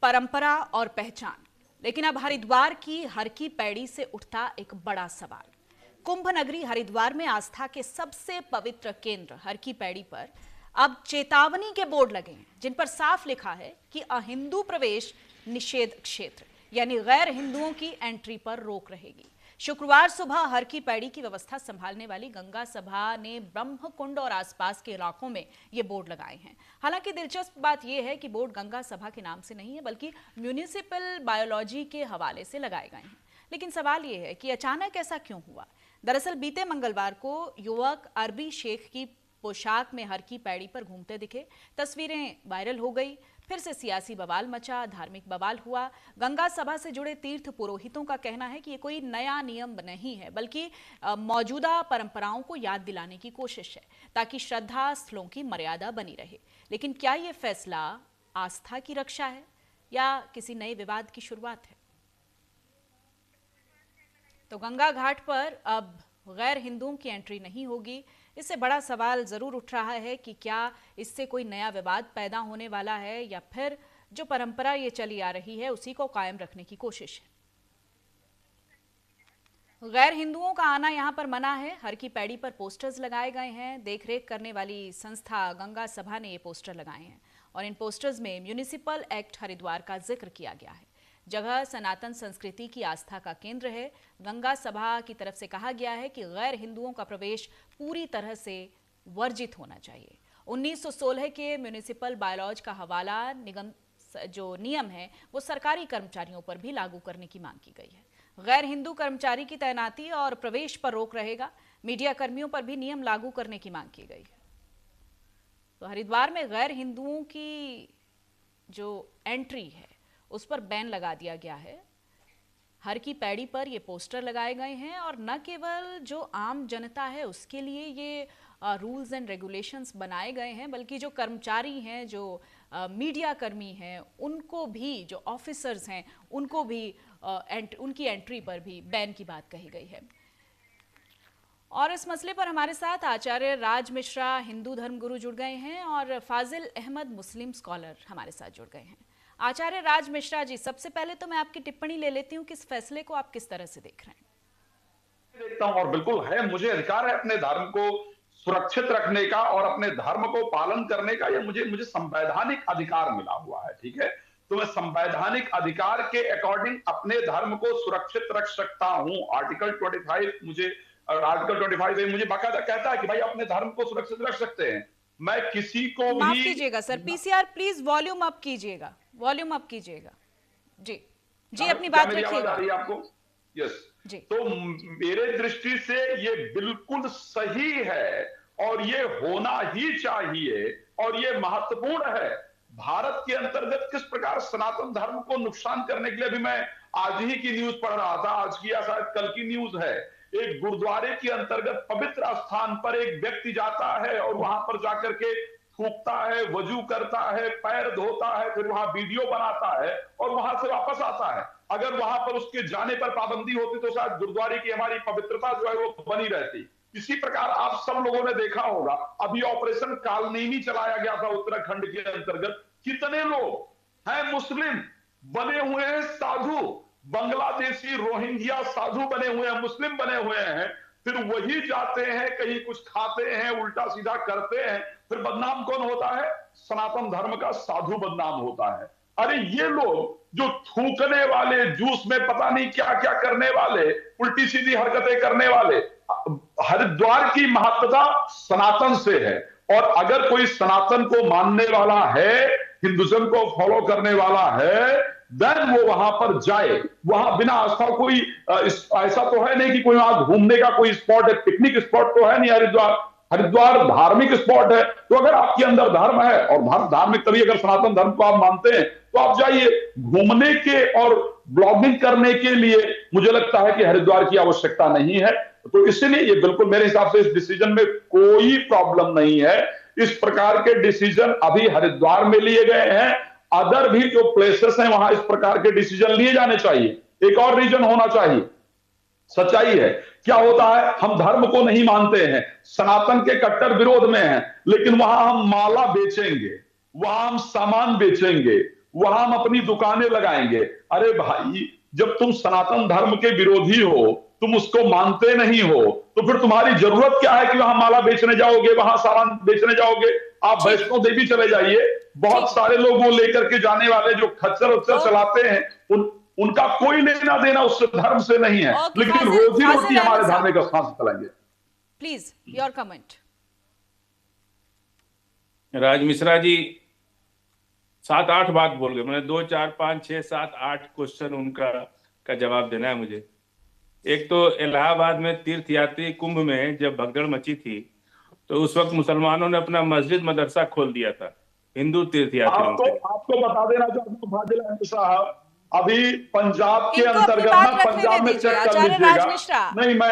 परंपरा और पहचान। लेकिन अब हरिद्वार की हर की पैड़ी से उठता एक बड़ा सवाल। कुंभ नगरी हरिद्वार में आस्था के सबसे पवित्र केंद्र हर की पैड़ी पर अब चेतावनी के बोर्ड लगे हैं, जिन पर साफ लिखा है कि अहिंदू प्रवेश निषेध क्षेत्र, यानी गैर हिंदुओं की एंट्री पर रोक रहेगी। शुक्रवार सुबह हर की पैड़ी की व्यवस्था संभालने वाली गंगा सभा ने ब्रह्मकुंड और आसपास के इलाकों में ये बोर्ड लगाए हैं। हालांकि दिलचस्प बात यह है कि बोर्ड गंगा सभा के नाम से नहीं है, बल्कि म्यूनिसिपल बायोलॉजी के हवाले से लगाए गए हैं। लेकिन सवाल यह है कि अचानक ऐसा क्यों हुआ। दरअसल बीते मंगलवार को युवक अरबी शेख की पोशाक में हर की पैड़ी पर घूमते दिखे। तस्वीरें वायरल हो गई। फिर से सियासी बवाल मचा, धार्मिक बवाल हुआ। गंगा सभा से जुड़े तीर्थ पुरोहितों का कहना है कि ये कोई नया नियम नहीं है, बल्कि मौजूदा परंपराओं को याद दिलाने की कोशिश है, ताकि श्रद्धा स्थलों की मर्यादा बनी रहे। लेकिन क्या ये फैसला आस्था की रक्षा है या किसी नए विवाद की शुरुआत है? तो गंगा घाट पर अब गैर हिंदुओं की एंट्री नहीं होगी। इससे बड़ा सवाल जरूर उठ रहा है कि क्या इससे कोई नया विवाद पैदा होने वाला है या फिर जो परंपरा ये चली आ रही है उसी को कायम रखने की कोशिश है। गैर हिंदुओं का आना यहां पर मना है। हर की पैड़ी पर पोस्टर्स लगाए गए हैं। देखरेख करने वाली संस्था गंगा सभा ने ये पोस्टर लगाए हैं और इन पोस्टर्स में म्यूनिसिपल एक्ट हरिद्वार का जिक्र किया गया है। जगह सनातन संस्कृति की आस्था का केंद्र है। गंगा सभा की तरफ से कहा गया है कि गैर हिंदुओं का प्रवेश पूरी तरह से वर्जित होना चाहिए। 1916 के म्यूनिसिपल बायोलॉज का हवाला निगम जो नियम है वो सरकारी कर्मचारियों पर भी लागू करने की मांग की गई है। गैर हिंदू कर्मचारी की तैनाती और प्रवेश पर रोक रहेगा। मीडिया कर्मियों पर भी नियम लागू करने की मांग की गई है। तो हरिद्वार में गैर हिंदुओं की जो एंट्री है उस पर बैन लगा दिया गया है। हर की पैड़ी पर ये पोस्टर लगाए गए हैं और न केवल जो आम जनता है उसके लिए ये रूल्स एंड रेगुलेशंस बनाए गए हैं, बल्कि जो कर्मचारी हैं, जो मीडिया कर्मी हैं, उनको भी, जो ऑफिसर्स हैं, उनको भी उनकी एंट्री पर भी बैन की बात कही गई है। और इस मसले पर हमारे साथ आचार्य राज मिश्रा, हिंदू धर्मगुरु, जुड़ गए हैं और फाजिल अहमद, मुस्लिम स्कॉलर, हमारे साथ जुड़ गए हैं। आचार्य राज मिश्रा जी, सबसे पहले तो मैं आपकी टिप्पणी ले लेती हूँ कि इस फैसले को आप किस तरह से देख रहे हैं? देखता हूं और बिल्कुल है, मुझे अधिकार है अपने धर्म को सुरक्षित रखने का और अपने धर्म को पालन करने का। ये मुझे संवैधानिक अधिकार मिला हुआ है, ठीक है। तो मैं संवैधानिक अधिकार के अकॉर्डिंग अपने धर्म को सुरक्षित रख सकता हूं। आर्टिकल 25 मुझे बाकायदा कहता है कि भाई अपने धर्म को सुरक्षित रख सकते हैं। मैं किसी को भी, माफ कीजिएगा sir, PCR please volume up कीजिएगा, वॉल्यूम अप कीजिएगा। जी जी, अपनी बात रखिएगा। आ रही है आपको? यस जी। तो मेरे दृष्टि से ये बिल्कुल सही है और ये होना ही चाहिए और ये महत्वपूर्ण है। भारत के अंतर्गत किस प्रकार सनातन धर्म को नुकसान करने के लिए, अभी मैं आज ही की न्यूज पढ़ रहा था, आज की या शायद कल की न्यूज है, एक गुरुद्वारे के अंतर्गत पवित्र स्थान पर एक व्यक्ति जाता है और वहां पर जाकर के थूकता है, वजू करता है, पैर धोता है, फिर वहां वीडियो बनाता है और वहां से वापस आता है। अगर वहां पर उसके जाने पर पाबंदी होती तो शायद गुरुद्वारे की हमारी पवित्रता जो है वो बनी रहती। इसी प्रकार आप सब लोगों ने देखा होगा, अभी ऑपरेशन कालनेमी चलाया गया था उत्तराखंड के अंतर्गत। कितने लोग हैं मुस्लिम बने हुए हैं, साधु, बांग्लादेशी रोहिंग्या साधु बने हुए हैं, मुस्लिम बने हुए हैं, फिर वही जाते हैं, कहीं कुछ खाते हैं, उल्टा सीधा करते हैं, फिर बदनाम कौन होता है? सनातन धर्म का साधु बदनाम होता है। अरे ये लोग जो थूकने वाले, जूस में पता नहीं क्या क्या करने वाले, उल्टी सीधी हरकतें करने वाले, हरिद्वार की महत्ता सनातन से है और अगर कोई सनातन को मानने वाला है, हिंदुज्म को फॉलो करने वाला है, देन वो वहां पर जाए। वहां बिना आस्था कोई ऐसा तो है नहीं कि कोई वहां घूमने का कोई स्पॉट है, पिकनिक स्पॉट तो है नहीं हरिद्वार। हरिद्वार धार्मिक स्पॉट है। तो अगर आपके अंदर धर्म है, और धार्मिक तभी अगर सनातन धर्म को आप मानते हैं तो आप जाइए। घूमने के और ब्लॉगिंग करने के लिए मुझे लगता है कि हरिद्वार की आवश्यकता नहीं है। तो इसलिए ये बिल्कुल मेरे हिसाब से इस डिसीजन में कोई प्रॉब्लम नहीं है। इस प्रकार के डिसीजन अभी हरिद्वार में लिए गए हैं, अदर भी जो प्लेसेस हैं वहां इस प्रकार के डिसीजन लिए जाने चाहिए। एक और रीजन होना चाहिए। सच्चाई है, क्या होता है, हम धर्म को नहीं मानते हैं, सनातन के कट्टर विरोध में हैं, लेकिन वहां हम माला बेचेंगे, वहां हम सामान बेचेंगे, वहां हम अपनी दुकानें लगाएंगे। अरे भाई, जब तुम सनातन धर्म के विरोधी हो, तुम उसको मानते नहीं हो, तो फिर तुम्हारी जरूरत क्या है कि वहां माला बेचने जाओगे, वहां सामान बेचने जाओगे? आप वैष्णो देवी चले जाइए, बहुत सारे लोग वो लेकर के जाने वाले जो खच्चर उच्चर चलाते हैं, उनका कोई लेना देना उस धर्म से नहीं है, लेकिन रोजी रोटी हमारे धार्मिक स्थान से चलाएंगे। Please your comment. Raj Mishra ji 7-8 बात बोल गए। मैंने 2, 4, 5, 6, 7, 8 क्वेश्चन उनका जवाब देना है मुझे। एक तो इलाहाबाद में तीर्थ यात्री कुंभ में जब भगदड़ मची थी, तो उस वक्त मुसलमानों ने अपना मस्जिद मदरसा खोल दिया था हिंदू तीर्थ यात्रियों के लिए। आपको बता देना चाहता हूँ फाजिल अहमद साहब, अभी पंजाब के अंतर्गत ना, पंजाब में चेक कर लीजिएगा। नहीं, मैं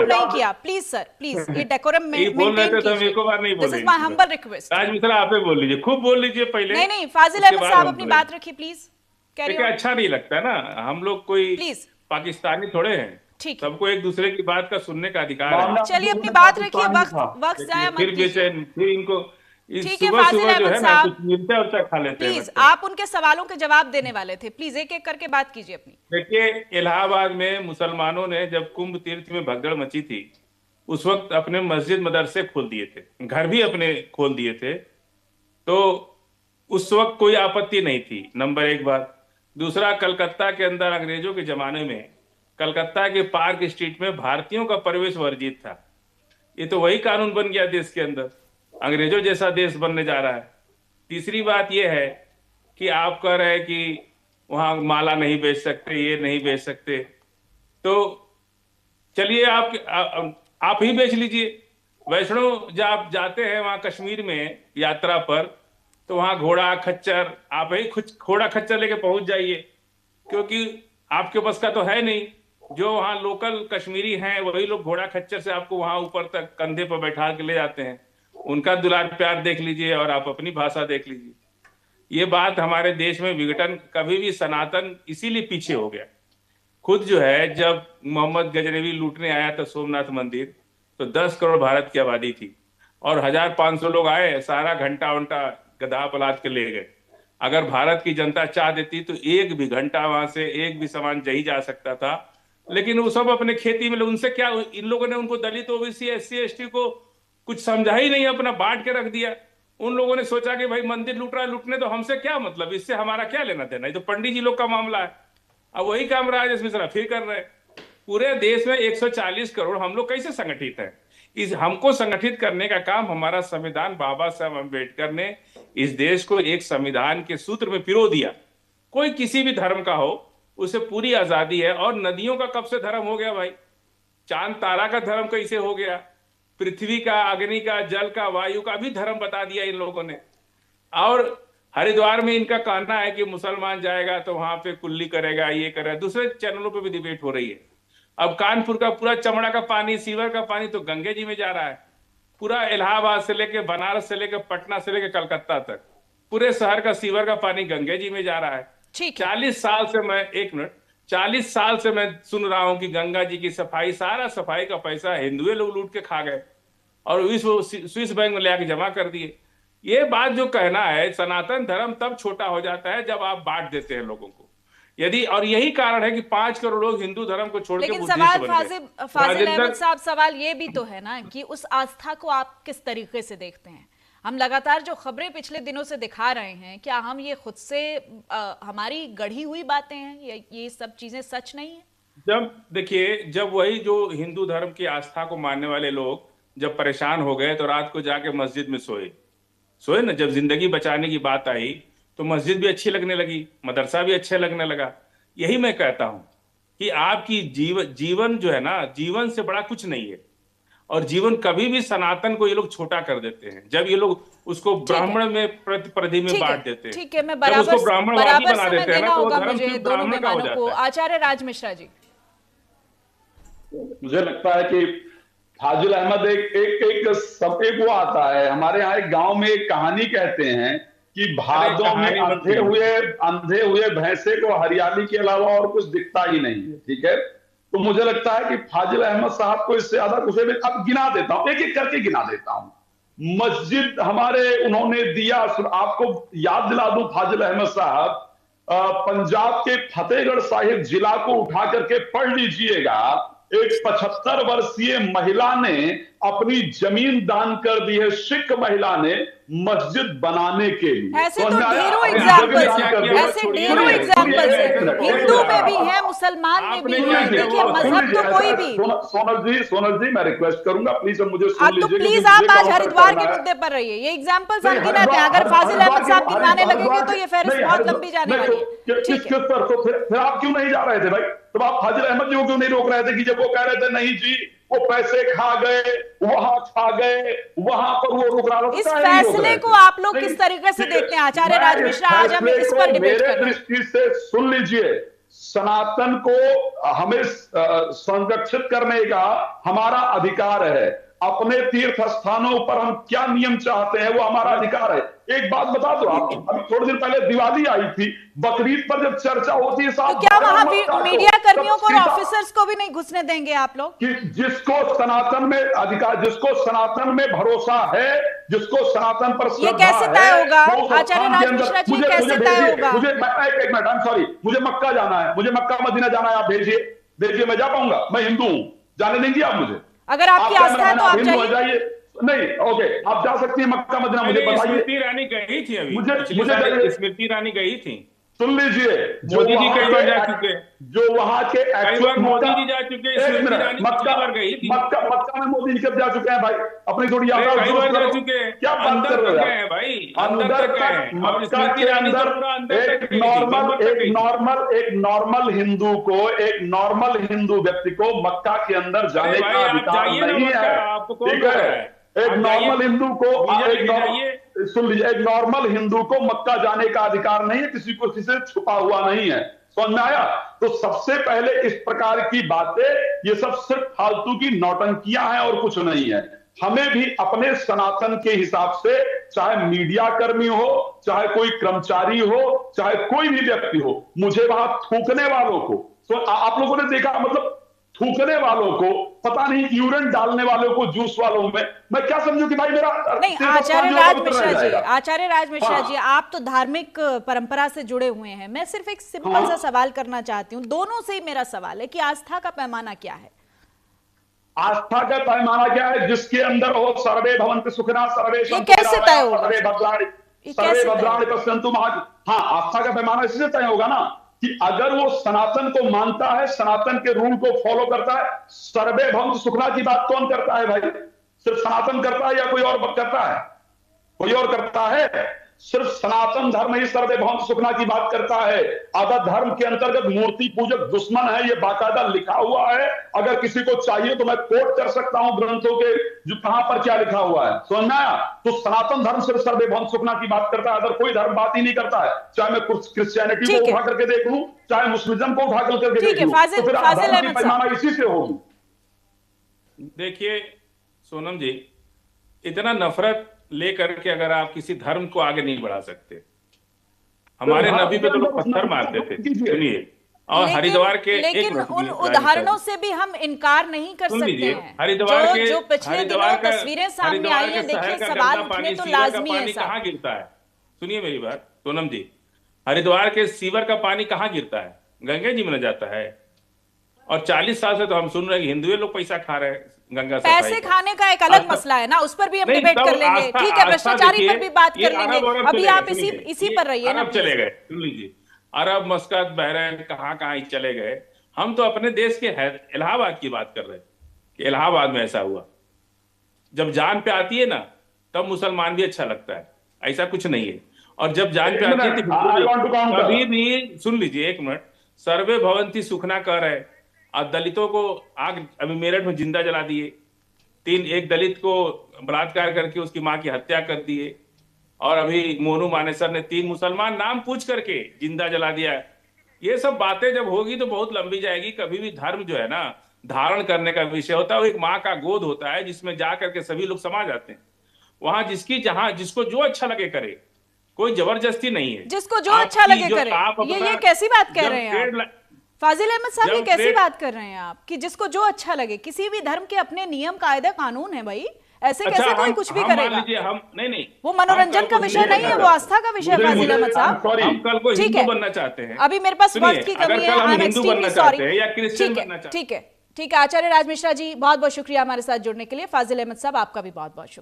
नहीं किया, प्लीज सर, प्लीज ये डेकोरम में बोल रहे थे तो हम एक बार नहीं बोल रहे। This is my humble request. Raj Mishra आप ही बोल लीजिए, खूब बोल लीजिए पहले। नहीं, फाजिल अहमद साहब अपनी बात रखिए प्लीज। देखिए अच्छा नहीं लगता है ना, हम लोग कोई पाकिस्तानी थोड़े हैं, सबको एक दूसरे की बात का सुनने का अधिकार है। चलिए अपनी बात रखिए, वक्त जाया मत कीजिए। फिर इनको ठीक है फाजिल अहमद साहब, मिलता खा लेते हैं। प्लीज आप उनके सवालों के जवाब देने वाले थे, प्लीज एक एक करके बात कीजिए अपनी। देखिए इलाहाबाद में मुसलमानों ने जब कुंभ तीर्थ में भगदड़ मची थी, उस वक्त अपने मस्जिद मदरसे खोल दिए थे, घर भी अपने खोल दिए थे, तो उस वक्त कोई आपत्ति नहीं थी, नंबर 1 बात। दूसरा, कलकत्ता के अंदर अंग्रेजों के जमाने में कलकत्ता के पार्क स्ट्रीट में भारतीयों का प्रवेश वर्जित था। ये तो वही कानून बन गया देश के अंदर, अंग्रेजों जैसा देश बनने जा रहा है। तीसरी बात यह है कि आप कह रहे हैं कि वहां माला नहीं बेच सकते, ये नहीं बेच सकते, तो चलिए आप ही बेच लीजिए। वैष्णो जब आप जाते हैं वहां कश्मीर में यात्रा पर, तो वहां घोड़ा खच्चर, आप ही खुद घोड़ा खच्चर लेके पहुंच जाइए, क्योंकि आपके पास का तो है नहीं। जो वहां लोकल कश्मीरी हैं वही लोग घोड़ा खच्चर से आपको वहां ऊपर तक कंधे पर बैठा के ले जाते हैं। उनका दुलार प्यार देख लीजिए और आप अपनी भाषा देख लीजिए। ये बात हमारे देश में विघटन, कभी भी सनातन इसीलिए पीछे हो गया। खुद जो है, जब मोहम्मद गजनवी लूटने आया था सोमनाथ मंदिर, तो 10 करोड़ भारत की आबादी थी और 1500 लोग आए, सारा घंटा उंटा गधा पलाट के ले गए। अगर भारत की जनता चाह देती तो एक भी घंटा वहां से एक भी सामान नहीं जा सकता था, लेकिन वो सब अपने खेती में, उनसे क्या, इन लोगों ने उनको दलित ओबीसी SC ST को कुछ समझा ही नहीं, अपना बांट के रख दिया। उन लोगों ने सोचा कि भाई मंदिर लूट रहा है, लूटने तो हमसे क्या मतलब, इससे हमारा क्या लेना देना, ये तो पंडित जी लोग का मामला है। अब वही काम राजेश मिश्रा फिर कर रहे हैं। पूरे देश में 140 करोड़ हम लोग कैसे संगठित हैं? हमको संगठित करने का काम हमारा संविधान, बाबा साहब अम्बेडकर ने इस देश को एक संविधान के सूत्र में पिरो दिया। कोई किसी भी धर्म का हो, उसे पूरी आजादी है। और नदियों का कब से धर्म हो गया भाई? चांद तारा का धर्म कैसे हो गया? पृथ्वी का, अग्नि का, जल का, वायु का भी धर्म बता दिया इन लोगों ने। और हरिद्वार में इनका कहना है कि मुसलमान जाएगा तो वहां पे कुल्ली करेगा, ये करेगा। दूसरे चैनलों पे भी डिबेट हो रही है। अब कानपुर का पूरा चमड़ा का पानी, सीवर का पानी तो गंगे जी में जा रहा है। पूरा इलाहाबाद से लेके, बनारस से लेके, पटना से लेके कलकत्ता तक पूरे शहर का सीवर का पानी गंगे जी में जा रहा है। 40 साल से मैं, 1 मिनट, 40 साल से मैं सुन रहा हूं कि गंगा जी की सफाई, सारा सफाई का पैसा हिंदुए लोग लूट के खा गए और स्विस बैंक में ले आके जमा कर दिए। ये बात जो कहना है, सनातन धर्म तब छोटा हो जाता है जब आप बांट देते हैं लोगों को। यदि, और यही कारण है कि 5 करोड़ लोग हिंदू धर्म को छोड़ के बुद्धिस्ट बन गए। फाजिल अहमद साहब, सवाल ये भी तो है ना कि उस आस्था को आप किस तरीके से देखते हैं? हम लगातार जो खबरें पिछले दिनों से दिखा रहे हैं, क्या हम ये खुद से हमारी गढ़ी हुई बातें हैं, या ये सब चीजें सच नहीं है? जब देखिए, जब वही जो हिंदू धर्म की आस्था को मानने वाले लोग जब परेशान हो गए तो रात को जाके मस्जिद में सोए ना। जब जिंदगी बचाने की बात आई तो मस्जिद भी अच्छी लगने लगी, मदरसा भी अच्छे लगने लगा। यही मैं कहता हूं कि आपकी जीवन जो है ना, जीवन से बड़ा कुछ नहीं है। और जीवन कभी भी सनातन को ये लोग छोटा कर देते हैं जब ये लोग उसको ब्राह्मण में प्रति में बांट देते हैं। ठीक है, मैं बराबर बना देते हैं ना, तो धर्म सिर्फ ब्राह्मण का हो जाता है। आचार्य राज मिश्रा जी, मुझे लगता है कि फाजिल अहमद एक वो आता है, हमारे यहाँ एक गांव में एक कहानी कहते हैं कि भादों में अंधे हुए भैंसे को हरियाली के अलावा और कुछ दिखता ही नहीं है। ठीक है, तो मुझे लगता है कि फाजिल अहमद साहब को इससे ज्यादा कुछ, अब गिना देता हूं, एक एक करके गिना देता हूं। मस्जिद हमारे उन्होंने दिया। आपको याद दिला दूं फाजिल अहमद साहब, पंजाब के फतेहगढ़ साहिब जिला को उठा करके पढ़ लीजिएगा। एक 75 वर्षीय महिला ने अपनी जमीन दान कर दी है, सिख महिला ने, मस्जिद बनाने के लिए। ऐसे तो ढेरों एग्जाम्पल्स हैं, ऐसे ढेरों एग्जाम्पल्स हैं, हिंदू में भी है, मुसलमान में भी है। देखिए मजहब तो कोई भी। सोनल जी मैं रिक्वेस्ट करूंगा प्लीज मुझे सुन आप तो लीजिए। प्लीज आप आज हरिद्वार के मुद्दे पर रहिए। ये एग्जाम्पल्स हम गिनाते हैं, अगर फाजिल अहमद साहब गिनाने लगेंगे तो ये फहरिस्त बहुत लंबी जाने वाली है। किस पर तो फिर आप क्यों नहीं जा रहे थे भाई? तो आप फाजिल अहमद जी को क्यों नहीं रोक रहे थे कि जब वो कह रहे थे नहीं जी वो पैसे खा गए, वहां खा गए, वहां पर वो रुक रहा था? इस फैसले को आप लोग किस तरीके से देखते हैं आचार्य राज मिश्रा? आज हम इस पर डिबेट कर रहे हैं। मेरे दृष्टि से सुन लीजिए, सनातन को हमें संरक्षित करने का हमारा अधिकार है। अपने तीर्थ स्थानों पर हम क्या नियम चाहते हैं वो हमारा अधिकार है। एक बात बता दो, आप अभी थोड़े दिन पहले दिवाली आई थी, बकरीद पर जब चर्चा होती है तो क्या वहां मीडिया कर्मियों को और ऑफिसर्स को भी नहीं घुसने देंगे आप लोग? कि जिसको सनातन में अधिकार, जिसको सनातन में भरोसा है, जिसको सनातन पर ये कैसे तय होगा आचार्य राज मिश्रा जी? कैसे तय होगा? मुझे एक मिनट, आई एम सॉरी, मुझे मक्का जाना है, मुझे मक्का मदीना जाना है, आप भेजिए, मैं जा पाऊंगा? मैं हिंदू हूं, जाने देंगे आप मुझे? अगर आपकी आस्था है तो आप जाइए। नहीं, ओके, आप जा सकती हैं मक्का मदीना, मुझे बताइए। स्मृति ईरानी गई थी अभी, मुझे स्मृति ईरानी गई थी। सुन लीजिए, मोदी जी कई बार जा चुके, जो वहां के मोदी जी जा चुके, मक्का में मोदी जी कब जा चुके हैं भाई? अपनी थोड़ी यात्रा कई बार जा चुके, क्या बात कर रहे हैं भाई? अंदर तक मक्का के अंदर एक नॉर्मल हिंदू को, एक नॉर्मल हिंदू व्यक्ति को मक्का के अंदर जाने का अधिकार नहीं है, ठीक है? एक नॉर्मल हिंदू को, सुन लीजिए, एक नॉर्मल हिंदू को मक्का जाने का अधिकार नहीं है, किसी को किसी से छुपा हुआ नहीं है। समझ में आया? तो सबसे पहले इस प्रकार की बातें, ये सब सिर्फ फालतू की नौटंकियां हैं और कुछ नहीं है। हमें भी अपने सनातन के हिसाब से, चाहे मीडिया कर्मी हो, चाहे कोई कर्मचारी हो, चाहे कोई भी व्यक्ति हो, मुझे वहां थूकने वालों को, तो आप लोगों ने देखा, मतलब थूकने वालों को, पता नहीं यूरिन डालने वालों को, जूस वालों में, मैं क्या समझू कि भाई मेरा नहीं। आचार्य राज मिश्रा जी, आप तो धार्मिक परंपरा से जुड़े हुए हैं। मैं सिर्फ एक सिंपल सा सवाल करना चाहती हूँ, दोनों से ही मेरा सवाल है कि आस्था का पैमाना क्या है? आस्था का पैमाना क्या है? जिसके अंदर हो सर्वे भवन्तु सुखिनः, सर्वे कैसे तय होगा? सर्वे भद्राणि पश्यन्तु मा। हाँ, आस्था का पैमाना इससे तय होगा ना कि अगर वो सनातन को मानता है, सनातन के रूल को फॉलो करता है। सर्वे भवन्तु सुखिनः की बात कौन करता है भाई? सिर्फ सनातन करता है या कोई और करता है? कोई और करता है? सिर्फ सनातन धर्म ही सर्वे भवन्तु सुखिनः की बात करता है। अगर धर्म के अंतर्गत मूर्ति पूजक दुश्मन है, ये बाकायदा लिखा हुआ है। अगर किसी को चाहिए तो मैं कोट कर सकता हूं ग्रंथों के, जो कहां पर क्या लिखा हुआ है। समझ में आया? तो सनातन धर्म सिर्फ सर्वे भवन्तु सुखिनः की बात करता है, अगर कोई धर्म बात ही नहीं करता है। चाहे मैं क्रिश्चियनिटी को उठा करके देख लूं, चाहे मुस्लिम को उठा करके देख लूं, तो फिर धर्म की पैमाना इसी से होगी। देखिए सोनम जी, इतना नफरत लेकर के अगर आप किसी धर्म को आगे नहीं बढ़ा सकते, हमारे नबी पे तो लोग पत्थर मारते थे, सुनिए। और हरिद्वार के, लेकिन उन उदाहरणों से भी हम इनकार नहीं कर सकते हैं। हरिद्वार के, जो पिछले दिनों तस्वीरें सामने आई हैं, देखिए सवाल उठने तो लाजमी है। कहाँ गिरता है? सुनिए मेरी बात सोनम जी, हरिद्वार के सीवर का पानी कहाँ गिरता है? गंगा जी में न जाता है। और 40 साल से तो हम सुन रहे हैं कि हिंदुए लोग पैसा खा रहे हैं गंगा सफाई। पैसे खाने का एक अलग मसला है ना, उस पर भी हम डिबेट कर लेंगे। ठीक है, भ्रष्टाचारी पर भी बात कर लेंगे। अभी आप इसी पर रहिए ना। चले गए, सुन लीजिए, अरब, मस्कत, बहरीन, कहाँ चले गए। हम तो अपने देश के इलाहाबाद की बात कर रहे हैं कि इलाहाबाद में ऐसा हुआ। जब जान पे आती है ना, तब मुसलमान भी अच्छा लगता है, ऐसा कुछ नहीं है। और जब जान पे आती है कभी भी, सुन लीजिए एक मिनट, सर्वे भवन्ति सुखिनः कह रहे, और दलितों को आग, अभी मेरठ में जिंदा जला दिए। एक दलित को बलात्कार करके उसकी मां की हत्या कर दिए। और अभी मोनू मानेसर ने 3 मुसलमान नाम पूछ करके जिंदा जला दिया। ये सब बातें जब होगी तो बहुत लंबी जाएगी। कभी भी धर्म जो है ना, धारण करने का विषय होता है। वो एक माँ का गोद होता है जिसमें जा करके सभी लोग समा जाते हैं। वहां जिसको जो अच्छा लगे करे, कोई जबरदस्ती नहीं है। जिसको जो अच्छा लगे करे। ये कैसी बात कह रहे हैं आप फाजिल अहमद साहब? ये कैसी बात कर रहे हैं आप कि जिसको जो अच्छा लगे? किसी भी धर्म के अपने नियम कायदे कानून है भाई, ऐसे कैसे कोई कुछ भी करेगा? हम नहीं, वो मनोरंजन का विषय नहीं है, वो आस्था का विषय है फाजिल अहमद साहब। हम कल को हिंदू बनना चाहते हैं, अभी मेरे पास वक्त की कमी है, आई एम एक्सट्रीमली सॉरी। या क्रिश्चियन बनना चाहते हैं। ठीक है, आचार्य राज मिश्रा जी बहुत बहुत शुक्रिया हमारे साथ जुड़ने के लिए। फाजिल अहमद साहब आपका भी बहुत बहुत शुक्रिया।